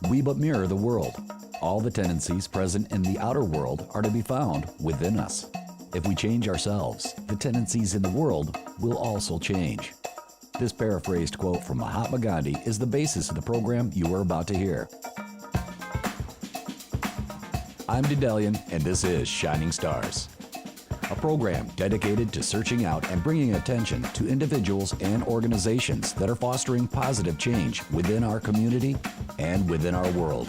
We but mirror the world. All the tendencies present in the outer world are to be found within us. If we change ourselves, the tendencies in the world will also change. This paraphrased quote from Mahatma Gandhi is the basis of the program you are about to hear. I'm Daedalian, and this is Shining Stars, a program dedicated to searching out and bringing attention to individuals and organizations that are fostering positive change within our community and within our world.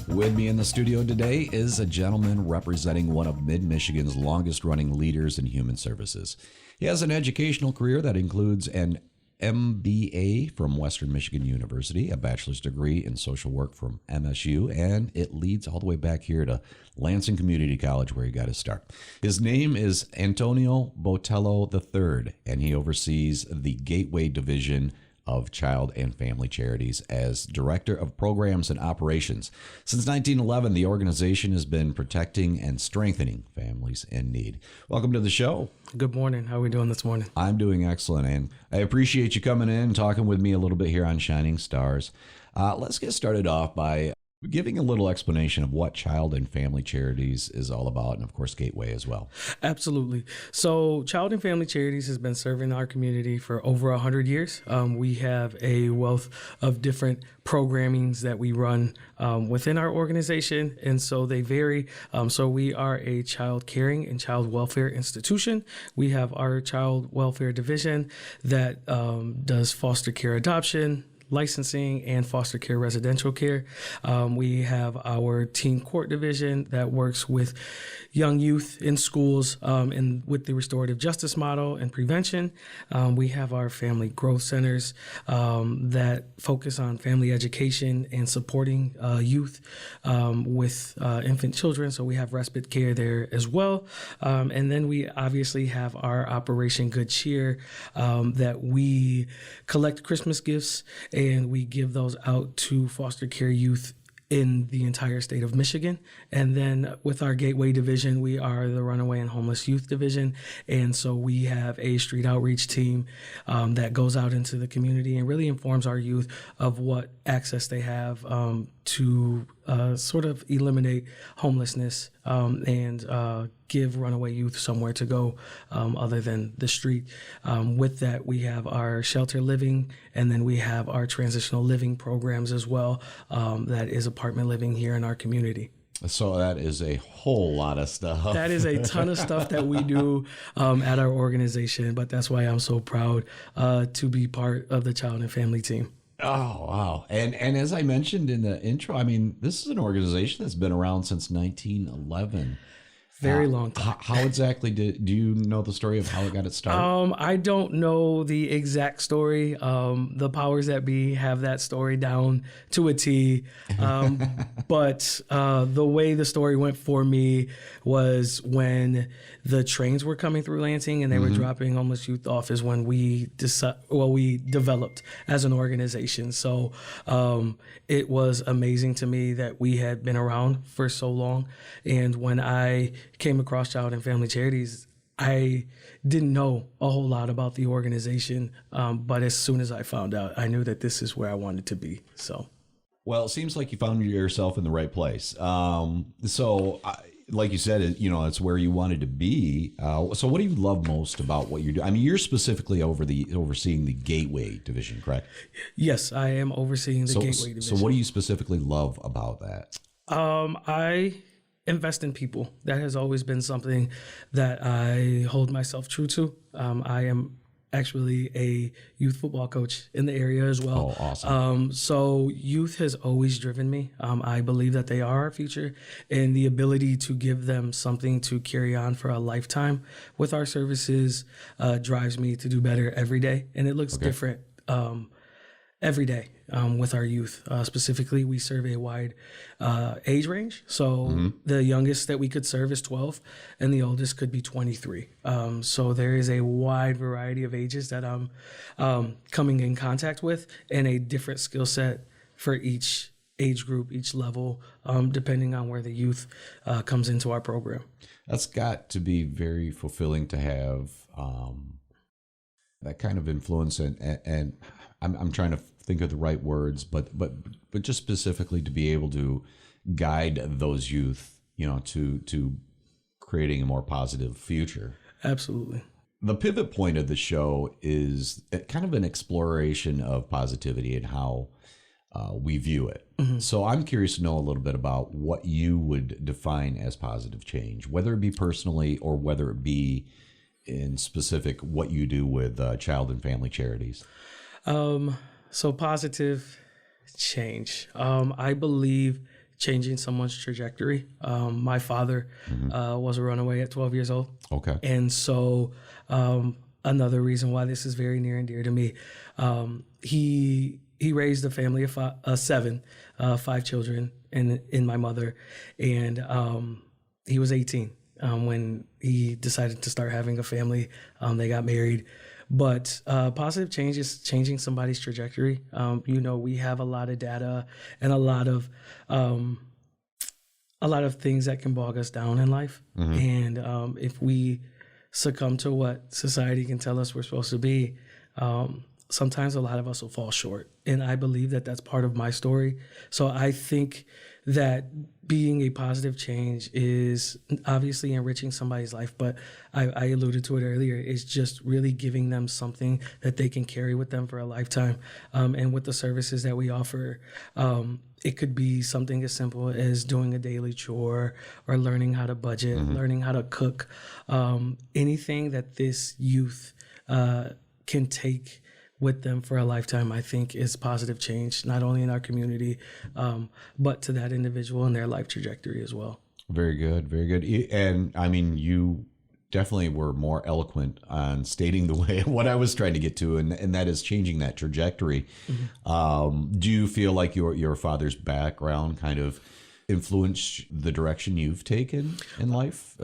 With me in the studio today is a gentleman representing one of Mid-Michigan's longest-running leaders in human services. He has an educational career that includes an MBA from Western Michigan University, a bachelor's degree in social work from MSU, and it leads all the way back here to Lansing Community College, where he got his start. His name is Antonio Botello III, and he oversees the Gateway Division of Child and Family Charities as Director of Programs and Operations. Since 1911, the organization has been protecting and strengthening families in need. Welcome to the show. Good morning. How are we doing this morning? I'm doing excellent, and I appreciate you coming in and talking with me a little bit here on Shining Stars. Let's get started off by giving a little explanation of what Child and Family Charities is all about, and of course Gateway as well. Absolutely. So Child and Family Charities has been serving our community for over 100 years. We have a wealth of different programmings that we run within our organization, and so they vary. So we are a child caring and child welfare institution. We have our child welfare division that does foster care adoption, licensing, and foster care residential care. We have our teen court division that works with young youth in schools and with the restorative justice model and prevention. We have our family growth centers that focus on family education and supporting youth with infant children. So we have respite care there as well. And then we obviously have our Operation Good Cheer that we collect Christmas gifts and we give those out to foster care youth in the entire state of Michigan. And then with our Gateway division, we are the Runaway and Homeless Youth division. And so we have a street outreach team that goes out into the community and really informs our youth of what access they have to sort of eliminate homelessness and give runaway youth somewhere to go other than the street. With that, we have our shelter living, and then we have our transitional living programs as well. That is apartment living here in our community. So that is a whole lot of stuff. That is a ton of stuff that we do at our organization, but that's why I'm so proud to be part of the Child and Family team. Oh, wow. And as I mentioned in the intro, I mean, this is an organization that's been around since 1911. Very long time. How exactly do you know the story of how it got its start? I don't know the exact story. The powers that be have that story down to a T. But the way the story went for me was when the trains were coming through Lansing and they were dropping homeless youth off is when we developed as an organization. So it was amazing to me that we had been around for so long. And when I came across Child and Family Charities, I didn't know a whole lot about the organization, but as soon as I found out, I knew that this is where I wanted to be. So, well, it seems like you found yourself in the right place. Like you said, it's where you wanted to be. So what do you love most about what you're doing? I mean, you're specifically overseeing the Gateway division, correct? Yes, I am overseeing the Gateway division. So what do you specifically love about that? I invest in people. That has always been something that I hold myself true to. I am actually a youth football coach in the area as well. Oh, awesome. So youth has always driven me. I believe that they are our future, and the ability to give them something to carry on for a lifetime with our services drives me to do better every day. And it looks different every day with our youth. Specifically, we serve a wide age range. So the youngest that we could serve is 12 and the oldest could be 23. So there is a wide variety of ages that I'm coming in contact with, and a different skill set for each age group, each level, depending on where the youth comes into our program. That's got to be very fulfilling to have that kind of influence and I'm trying to think of the right words, but just specifically to be able to guide those youth, to creating a more positive future. Absolutely. The pivot point of the show is kind of an exploration of positivity and how we view it. Mm-hmm. So I'm curious to know a little bit about what you would define as positive change, whether it be personally or whether it be in specific what you do with child and family charities. So positive change. I believe changing someone's trajectory. My father was a runaway at 12 years old. Okay. And so another reason why this is very near and dear to me, he raised a family of seven, 5 children in my mother. And he was 18 when he decided to start having a family. They got married. But positive change is changing somebody's trajectory. We have a lot of data and a lot of things that can bog us down in life. Mm-hmm. And if we succumb to what society can tell us we're supposed to be, sometimes a lot of us will fall short. And I believe that that's part of my story. So I think that being a positive change is obviously enriching somebody's life, but I alluded to it earlier, is just really giving them something that they can carry with them for a lifetime. And with the services that we offer, it could be something as simple as doing a daily chore or learning how to budget, mm-hmm. learning how to cook, anything that this youth can take with them for a lifetime, I think is positive change, not only in our community, but to that individual and their life trajectory as well. Very good. Very good. And I mean, you definitely were more eloquent on stating the way what I was trying to get to, and that is changing that trajectory. Mm-hmm. Do you feel like your father's background kind of influenced the direction you've taken in life?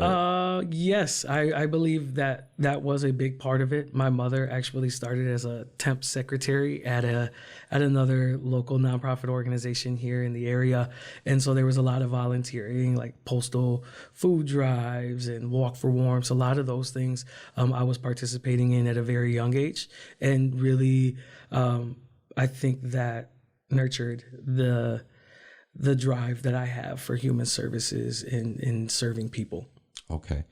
Yes, I believe that was a big part of it. My mother actually started as a temp secretary at another local nonprofit organization here in the area. And so there was a lot of volunteering, like postal food drives and walk for warmth. A lot of those things I was participating in at a very young age. And really, I think that nurtured the drive that I have for human services in serving people. Okay.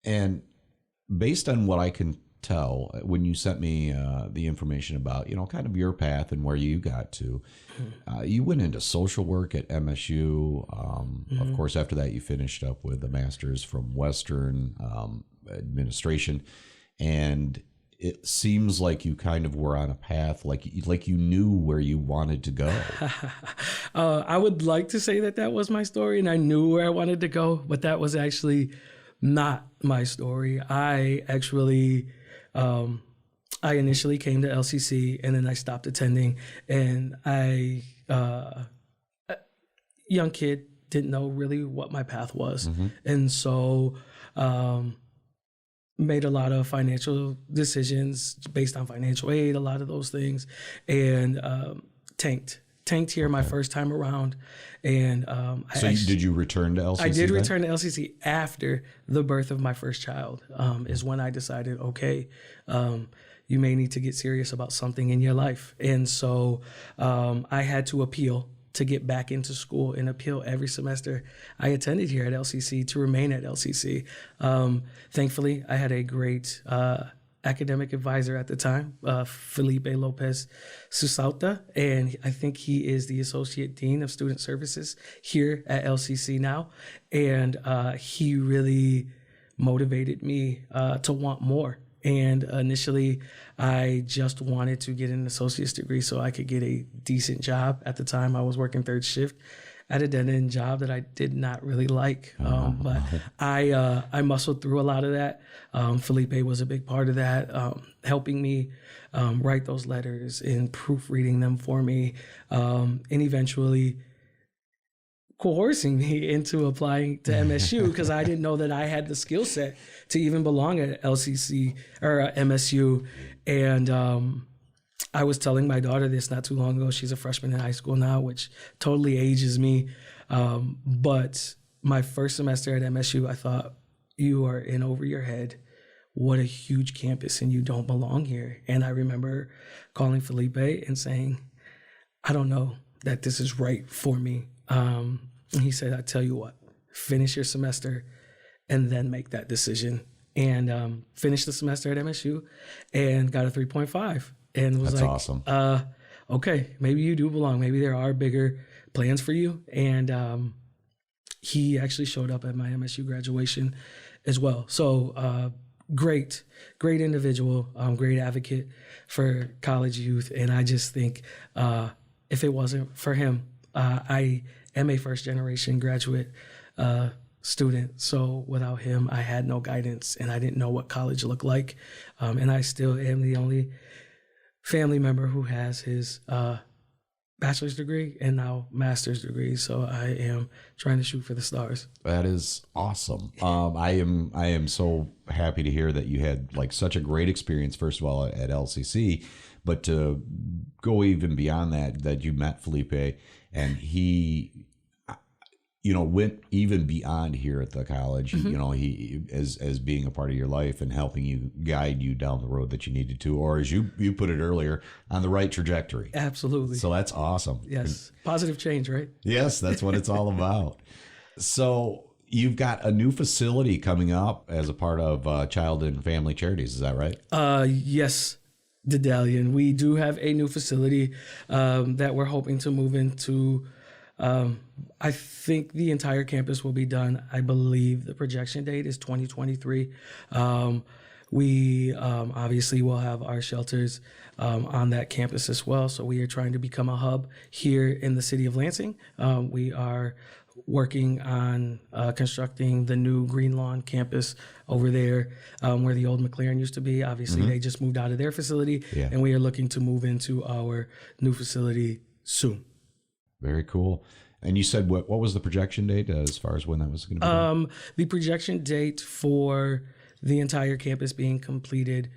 And based on what I can tell, when you sent me the information about, kind of your path and where you got to, you went into social work at MSU. Mm-hmm. Of course, after that, you finished up with a master's from Western administration. And it seems like you kind of were on a path, like you knew where you wanted to go. I would like to say that was my story and I knew where I wanted to go, but that was actually not my story. I actually, I initially came to LCC and then I stopped attending, and young kid, didn't know really what my path was. Mm-hmm. And so, made a lot of financial decisions based on financial aid, a lot of those things, and tanked here my first time around. And did you return to LCC? I did return to LCC after the birth of my first child, is when I decided, okay, you may need to get serious about something in your life. And so I had to appeal to get back into school and appeal every semester I attended here at LCC to remain at LCC. Thankfully, I had a great academic advisor at the time, Felipe Lopez Susauta, and I think he is the Associate Dean of Student Services here at LCC now. And he really motivated me to want more. And initially, I just wanted to get an associate's degree so I could get a decent job. At the time, I was working third shift at a dead-end job that I did not really like. But I muscled through a lot of that. Felipe was a big part of that, helping me write those letters and proofreading them for me, and eventually coercing me into applying to MSU because I didn't know that I had the skill set to even belong at LCC or MSU. And I was telling my daughter this not too long ago. She's a freshman in high school now, which totally ages me. But my first semester at MSU, I thought, you are in over your head what a huge campus, and you don't belong here. And I remember calling Felipe and saying, I don't know that this is right for me. And he said, I tell you what, finish your semester and then make that decision. And finished the semester at MSU and got a 3.5. And was That's like, awesome. Okay, maybe you do belong. Maybe there are bigger plans for you. And he actually showed up at my MSU graduation as well. So great individual, great advocate for college youth. And I just think if it wasn't for him, I am a first generation graduate student. So without him, I had no guidance and I didn't know what college looked like. And I still am the only family member who has his bachelor's degree and now master's degree. So I am trying to shoot for the stars. That is awesome. I am so happy to hear that you had like such a great experience, first of all, at LCC, but to go even beyond that you met Felipe and he, went even beyond here at the college. Mm-hmm. He as being a part of your life and helping you guide you down the road that you needed to, or as you put it earlier, on the right trajectory. Absolutely. So that's awesome. Yes. Positive change, right? Yes, that's what it's all about. So you've got a new facility coming up as a part of Child and Family Charities. Is that right? Yes. Daedalian. We do have a new facility that we're hoping to move into. I think the entire campus will be done. I believe the projection date is 2023. We obviously will have our shelters on that campus as well. So we are trying to become a hub here in the city of Lansing. We are working on constructing the new Green Lawn campus over there where the old McLaren used to be. Obviously, they just moved out of their facility, and we are looking to move into our new facility soon. Very cool. And you said what was the projection date as far as when that was going to be done? The projection date for the entire campus being completed,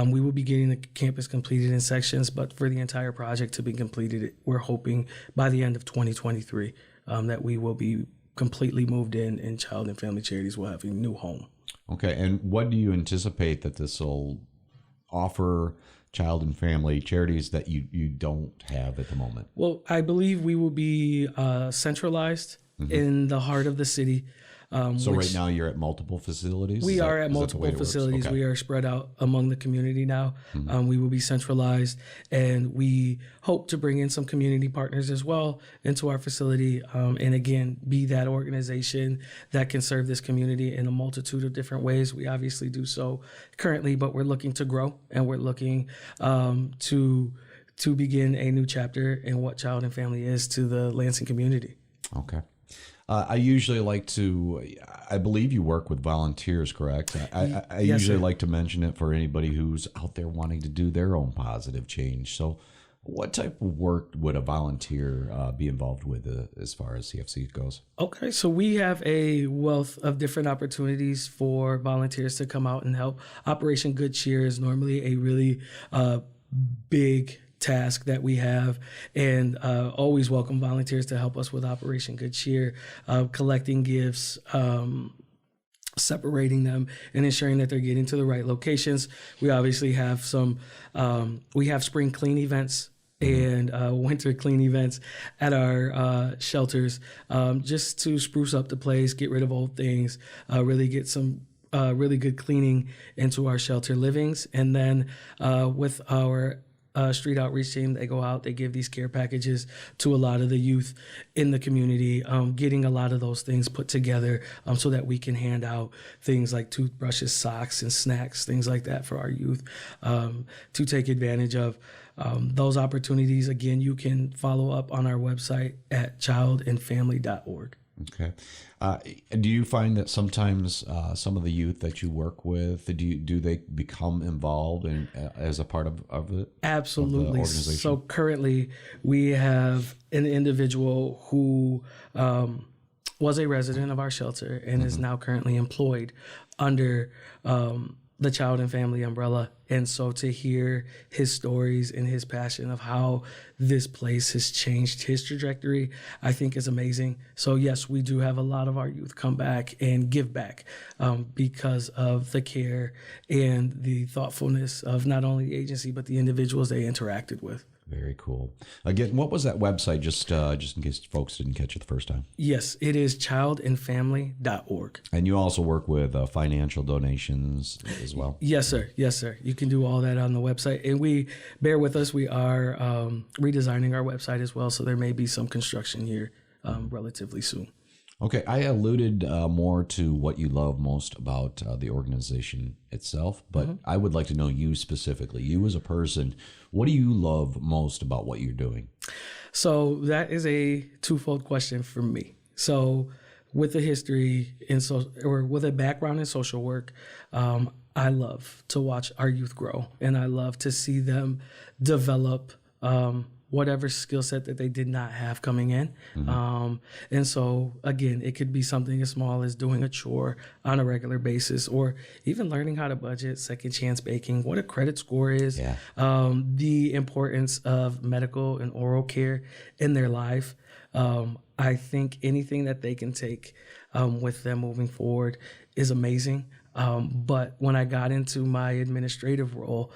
we will be getting the campus completed in sections, but for the entire project to be completed, we're hoping by the end of 2023 that we will be completely moved in and Child and Family Charities will have a new home. Okay. And what do you anticipate that this will offer Child and Family Charities that you don't have at the moment? Well, I believe we will be centralized in the heart of the city. So right now you're at multiple facilities? We are at multiple facilities. Okay. We are spread out among the community now. We will be centralized, and we hope to bring in some community partners as well into our facility, and again, be that organization that can serve this community in a multitude of different ways. We obviously do so currently, but we're looking to grow, and we're looking to begin a new chapter in what Child and Family is to the Lansing community. Okay. I usually like to, I believe you work with volunteers, correct? I Yes, usually sir. like to mention it for anybody who's out there wanting to do their own positive change. So what type of work would a volunteer be involved with as far as CFC goes? Okay, so we have a wealth of different opportunities for volunteers to come out and help. Operation Good Cheer is normally a really big task that we have, and always welcome volunteers to help us with Operation Good Cheer, collecting gifts, separating them, and ensuring that they're getting to the right locations. We obviously have we have spring clean events and winter clean events at our shelters, just to spruce up the place, get rid of old things, really get some really good cleaning into our shelter livings. And then with our street outreach team, they go out, they give these care packages to a lot of the youth in the community, getting a lot of those things put together so that we can hand out things like toothbrushes, socks, and snacks, things like that for our youth to take advantage of. Those opportunities, again, you can follow up on our website at childandfamily.org. Okay. Do you find that sometimes some of the youth that you work with, do they become involved as a part of it? Absolutely. Of the organization? So currently we have an individual who was a resident of our shelter and is now currently employed under the child and family umbrella. And so to hear his stories and his passion of how this place has changed his trajectory, I think is amazing. So yes, we do have a lot of our youth come back and give back because of the care and the thoughtfulness of not only the agency, but the individuals they interacted with. Very cool. Again, what was that website, just in case folks didn't catch it the first time? Yes, it is childandfamily.org. And you also work with financial donations as well? Yes, sir. Yes, sir. You can do all that on the website. And bear with us, we are redesigning our website as well, so there may be some construction here relatively soon. Okay, I alluded more to what you love most about the organization itself, but I would like to know you specifically. You as a person, what do you love most about what you're doing? So that is a twofold question for me. So with a history or with a background in social work, I love to watch our youth grow, and I love to see them develop whatever skill set that they did not have coming in. And so, again, it could be something as small as doing a chore on a regular basis, or even learning how to budget, second chance baking, what a credit score is, the importance of medical and oral care in their life. I think anything that they can take with them moving forward is amazing. But when I got into my administrative role,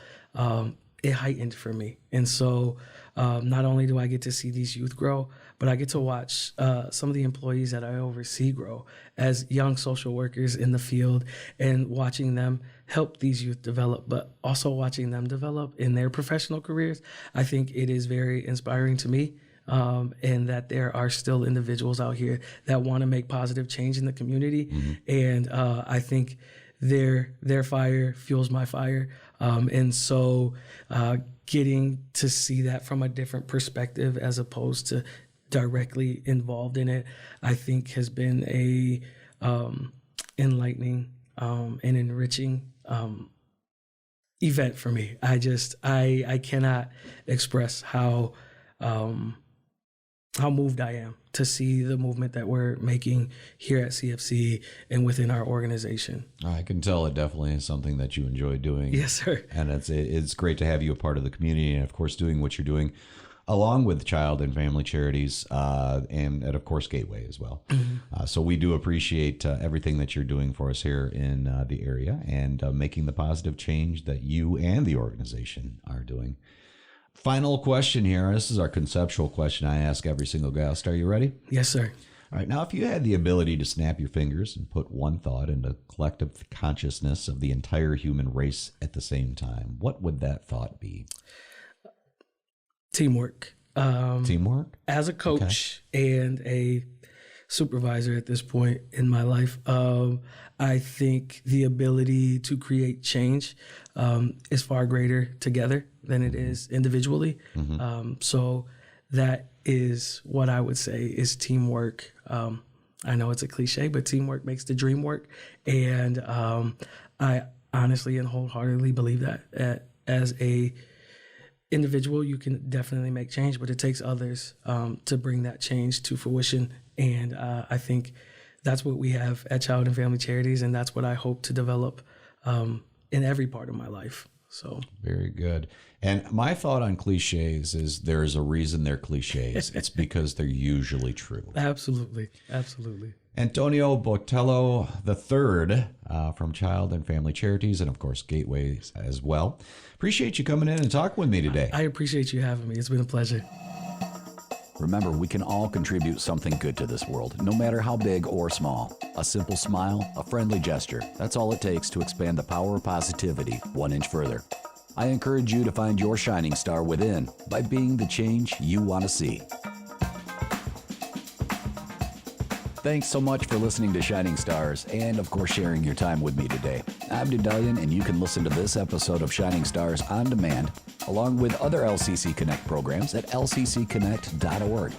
it heightened for me. And so not only do I get to see these youth grow, but I get to watch some of the employees that I oversee grow as young social workers in the field, and watching them help these youth develop, but also watching them develop in their professional careers. I think it is very inspiring to me. And that there are still individuals out here that want to make positive change in the community. And I think their fire fuels my fire. And so getting to see that from a different perspective as opposed to directly involved in it, I think has been a enlightening and enriching event for me. I cannot express how moved I am to see the movement that we're making here at CFC and within our organization. I can tell it definitely is something that you enjoy doing. Yes, sir. And it's great to have you a part of the community, and of course doing what you're doing along with Child and Family Charities and of course Gateway as well. So we do appreciate everything that you're doing for us here in the area, and making the positive change that you and the organization are doing. Final question here. This is our conceptual question I ask every single guest. Are you ready? Yes, sir. All right. Now, if you had the ability to snap your fingers and put one thought into collective consciousness of the entire human race at the same time, what would that thought be? Teamwork. Teamwork? As a coach and a supervisor at this point in my life, I think the ability to create change is far greater together than it is individually. So that is what I would say is teamwork. I know it's a cliche, but teamwork makes the dream work. And I honestly and wholeheartedly believe that as a individual, you can definitely make change, but it takes others to bring that change to fruition. And I think that's what we have at Child and Family Charities, and that's what I hope to develop in every part of my life. So very good. And my thought on cliches is there is a reason they're cliches. It's because they're usually true. Absolutely. Absolutely. Antonio Botello III from Child and Family Charities, and of course Gateway as well. Appreciate you coming in and talking with me today. I appreciate you having me. It's been a pleasure. Remember, we can all contribute something good to this world, no matter how big or small. A simple smile, a friendly gesture, that's all it takes to expand the power of positivity 1 inch further. I encourage you to find your shining star within by being the change you want to see. Thanks so much for listening to Shining Stars and, of course, sharing your time with me today. I'm Daedalian, and you can listen to this episode of Shining Stars on demand, along with other LCC Connect programs at lccconnect.org.